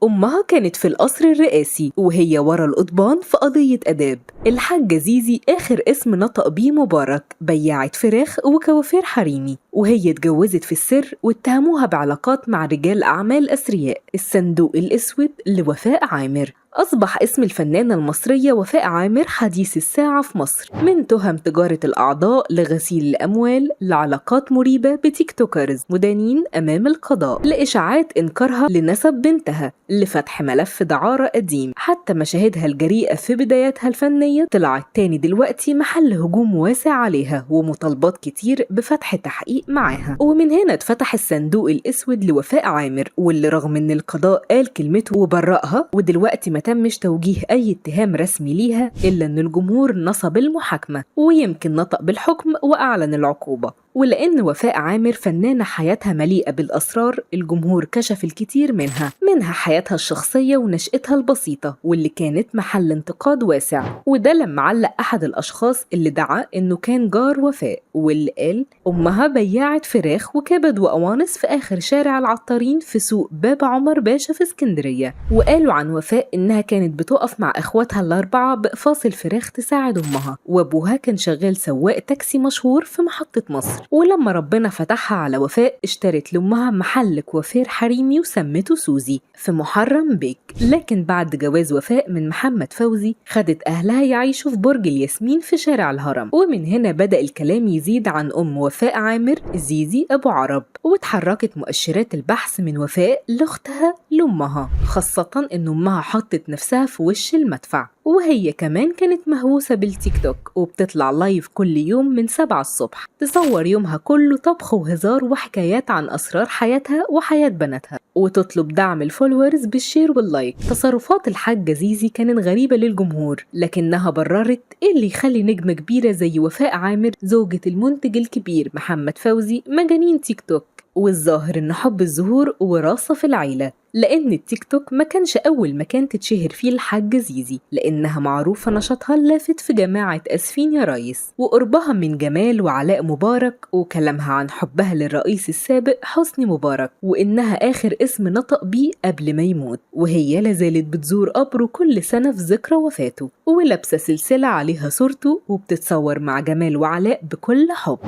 أمها كانت في القصر الرئاسي وهي ورا القضبان في قضية آداب. الحاجة زيزي آخر اسم نطق بيه مبارك، بياعة فراخ وكوافير حريمي، وهي اتجوزت في السر واتهموها بعلاقات مع رجال أعمال أثرياء. الصندوق الأسود لوفاء عامر. أصبح اسم الفنانة المصرية وفاء عامر حديث الساعة في مصر، من تهم تجارة الأعضاء لغسيل الأموال لعلاقات مريبة بتيك توكرز مدانين أمام القضاء لإشاعات إنكارها لنسب بنتها لفتح ملف دعارة قديم. حتى مشاهدها الجريئة في بداياتها الفنية طلعت تاني دلوقتي محل هجوم واسع عليها ومطالبات كتير بفتح تحقيق معاها. ومن هنا اتفتح الصندوق الأسود لوفاء عامر، واللي رغم إن القضاء قال كلمته وبرأها ودلوقتي ما تمش توجيه أي اتهام رسمي ليها، إلا إن الجمهور نصب المحاكمة ويمكن نطق بالحكم وأعلن العقوبة. ولأن وفاء عامر فنانة حياتها مليئة بالأسرار، الجمهور كشف الكثير منها حياتها الشخصية ونشأتها البسيطة واللي كانت محل انتقاد واسع. وده لما علق أحد الأشخاص اللي دعا إنه كان جار وفاء، واللي قال أمها بياعة فراخ وكبد وقوانص في آخر شارع العطارين في سوق باب عمر باشا في اسكندرية. وقالوا عن وفاء إنها كانت بتقف مع إخواتها الأربعة بإقفاص الفراخ تساعد أمها، وأبوها كان شغال سواق تاكسي مشهور في محطة مصر. ولما ربنا فتحها على وفاء اشترت لأمها محل كوافير حريمي وسمته سوزي في محرم بيك. لكن بعد جواز وفاء من محمد فوزي خدت أهلها يعيشوا في برج الياسمين في شارع الهرم. ومن هنا بدأ الكلام يزيد عن أم وفاء عامر زيزي أبو عرب، وتحركت مؤشرات البحث من وفاء لأختها لأمها، خاصة إن أمها حطت نفسها في وش المدفع. وهي كمان كانت مهووسة بالتيك توك وبتطلع لايف كل يوم من 7 الصبح تصور يومها كله طبخ وهزار وحكايات عن أسرار حياتها وحياة بناتها، وتطلب دعم الفولورز بالشير واللايك. تصرفات الحاجة زيزي كانت غريبة للجمهور، لكنها بررت إيه اللي يخلي نجمة كبيرة زي وفاء عامر زوجة المنتج الكبير محمد فوزي مجانين تيك توك. والظاهر إن حب الظهور وراثة في العيلة، لأن التيك توك ما كانش أول مكان تتشهر فيه الحاجة زيزي، لأنها معروفة نشاطها اللافت في جماعة أسفين يا ريس، وقربها من جمال وعلاء مبارك، وكلامها عن حبها للرئيس السابق حسني مبارك، وإنها آخر اسم نطق بيه قبل ما يموت. وهي لازالت بتزور قبره كل سنة في ذكرى وفاته، ولابسة سلسلة عليها صورته وبتتصور مع جمال وعلاء بكل حب.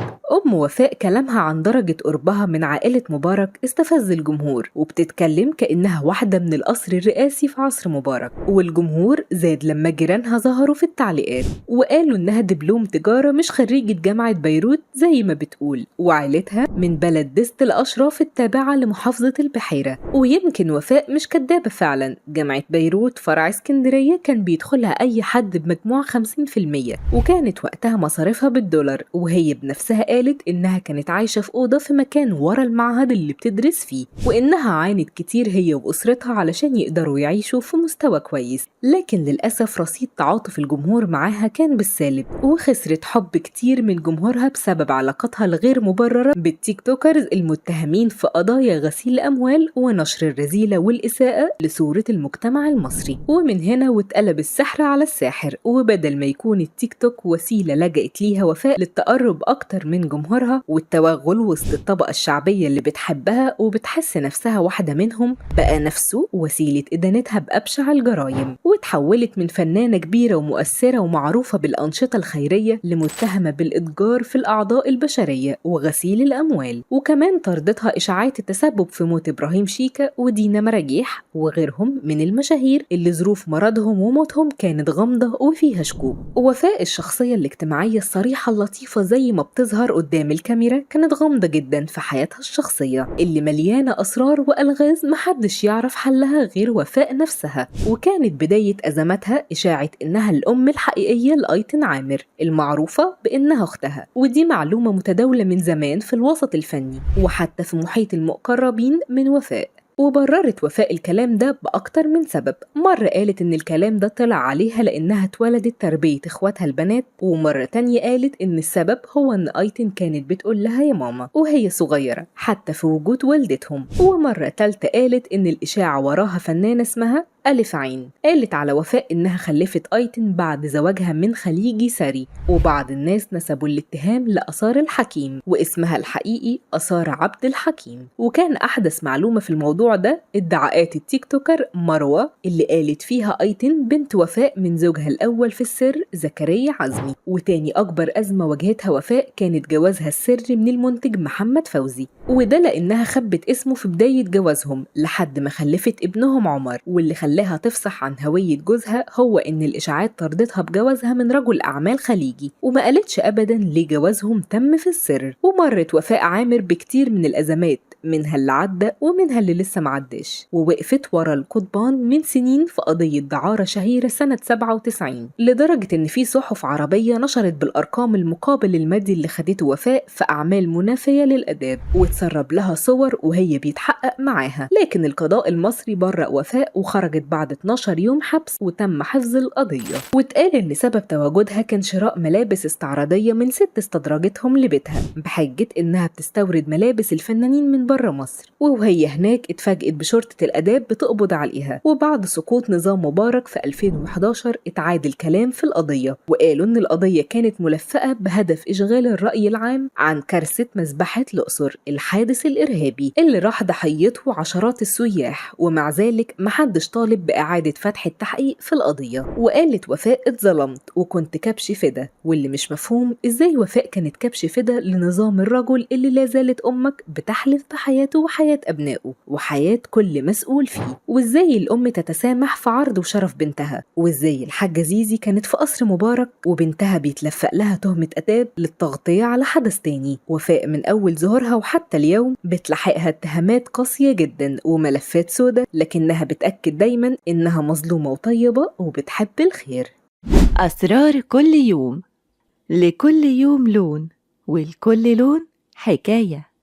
أم وفاء كلامها عن درجة قربها من عائلة مبارك استفز الجمهور، وبتتكلم كأنها واحدة من القصر الرئاسي في عصر مبارك. والجمهور زاد لما جيرانها ظهروا في التعليقات وقالوا إنها دبلوم تجارة مش خريجة جامعة بيروت زي ما بتقول، وعائلتها من بلد دست الأشراف التابعة لمحافظة البحيرة. ويمكن وفاء مش كدابة فعلا، جامعة بيروت فرع اسكندرية كان بيدخلها أي حد بمجموع 50%، وكانت وقتها مصاريفها بالدولار. وهي بنفسها قالت إنها كانت عايشة في أوضة في مكان ورا المعهد اللي بتدرس فيه، وإنها عانت كتير هي وأسرتها علشان يقدروا يعيشوا في مستوى كويس. لكن للأسف رصيد تعاطف الجمهور معاها كان بالسالب، وخسرت حب كتير من جمهورها بسبب علاقتها الغير مبررة بالتيك توكرز المتهمين في قضايا غسيل الأموال ونشر الرذيلة والإساءة لصورة المجتمع المصري. ومن هنا واتقلب السحر على الساحر، وبدل ما يكون التيك توك وسيلة لجأت ليها وفاء للتقرب أكتر من جمهورها والتوغل وسط الطبقة الشعبية اللي بتحبها وبتحس نفسها واحدة منهم، بقى نفسه وسيلة إدانتها بأبشع الجرائم. وتحولت من فنانة كبيرة ومؤثرة ومعروفة بالأنشطة الخيرية لمتهمة بالإتجار في الأعضاء البشرية وغسيل الأموال. وكمان طردتها إشاعات التسبب في موت إبراهيم شيكا ودينا مراجيح وغيرهم من المشاهير اللي ظروف مرضهم وموتهم كانت غامضة وفيها شكوك. ووفاء الشخصية الاجتماعية الصريحة اللطيفة زي ما بتظهر قدام الكاميرا كانت غامضة جدا في حياتها الشخصية اللي مليانة أسرار وألغاز محدش يعرف حلها غير وفاء نفسها. وكانت بداية أزماتها إشاعة إنها الأم الحقيقية لأيتن عامر المعروفة بإنها أختها، ودي معلومة متداولة من زمان في الوسط الفني وحتى في محيط المقربين من وفاء. وبررت وفاء الكلام ده بأكتر من سبب. مرة قالت إن الكلام ده طلع عليها لأنها اتولدت تربية إخواتها البنات، ومرة تانية قالت إن السبب هو إن أيتن كانت بتقول لها يا ماما وهي صغيرة حتى في وجود والدتهم. ومرة تالتة قالت إن الإشاعة وراها فنانة اسمها ألف عين. قالت على وفاء إنها خلفت أيتن بعد زواجها من خليجي ثري، وبعض الناس نسبوا الاتهام لآثار الحكيم، واسمها الحقيقي آثار عبد الحكيم. وكان أحدث معلومة في الموضوع ده ادعاءات التيك توكر مروة اللي قالت فيها أيتن بنت وفاء من زوجها الأول في السر زكريا عزمي. وتاني أكبر أزمة واجهتها وفاء كانت جوازها السري من المنتج محمد فوزي، وده لأنها خبت اسمه في بداية جوازهم لحد ما خلفت ابنهم عمر. واللي خلاها تفصح عن هوية جوزها هو إن الإشاعات طردتها بجوازها من رجل أعمال خليجي، وما قالتش أبدا ليه جوازهم تم في السر. ومرت وفاء عامر بكتير من الأزمات، منها اللي عدى ومنها اللي لسه معدش، ووقفت ورا القضبان من سنين في قضية دعارة شهيرة سنة 97، لدرجة إن في صحف عربية نشرت بالأرقام المقابل المادي اللي خدته وفاء في أعمال منافية للآداب، وتسرب لها صور وهي بيتحقق معاها. لكن القضاء المصري برأ وفاء وخرجت بعد 12 يوم حبس وتم حفظ القضية. واتقال إن سبب تواجدها كان شراء ملابس استعراضية من ست استدرجتهم لبيتها بحجة إنها بتستورد ملابس الفنانين من بره مصر، وهي هناك اتفاجئت بشرطة الآداب بتقبض عليها. وبعد سقوط نظام مبارك في 2011 اتعاد الكلام في القضية، وقالوا إن القضية كانت ملفقة بهدف إشغال الرأي العام عن كارثة مذبحة الأقصر، الحادث الإرهابي اللي راح ضحيته عشرات السياح. ومع ذلك محدش طالب بإعادة فتح التحقيق في القضية. وقالت وفاء اتظلمت وكنت كبش فدا، واللي مش مفهوم إزاي وفاء كانت كبش فدا لنظام الرجل اللي لا زالت أمك بتحلف بحياته وحياة أبنائه وحياة كل مسؤول فيه. وإزاي الأم تتسامح في عرض وشرف بنتها، وإزاي الحاجة زيزي كانت في قصر مبارك وبنتها بيتلفق لها تهمة آداب للتغطية على حدث تاني. وفاء من أول ظهورها وحتى اليوم بتلحقها اتهامات قاسية جدا وملفات سودة، لكنها بتأكد دايما إنها مظلومة وطيبة وبتحب الخير. أسرار كل يوم، لكل يوم لون، ولكل لون حكاية.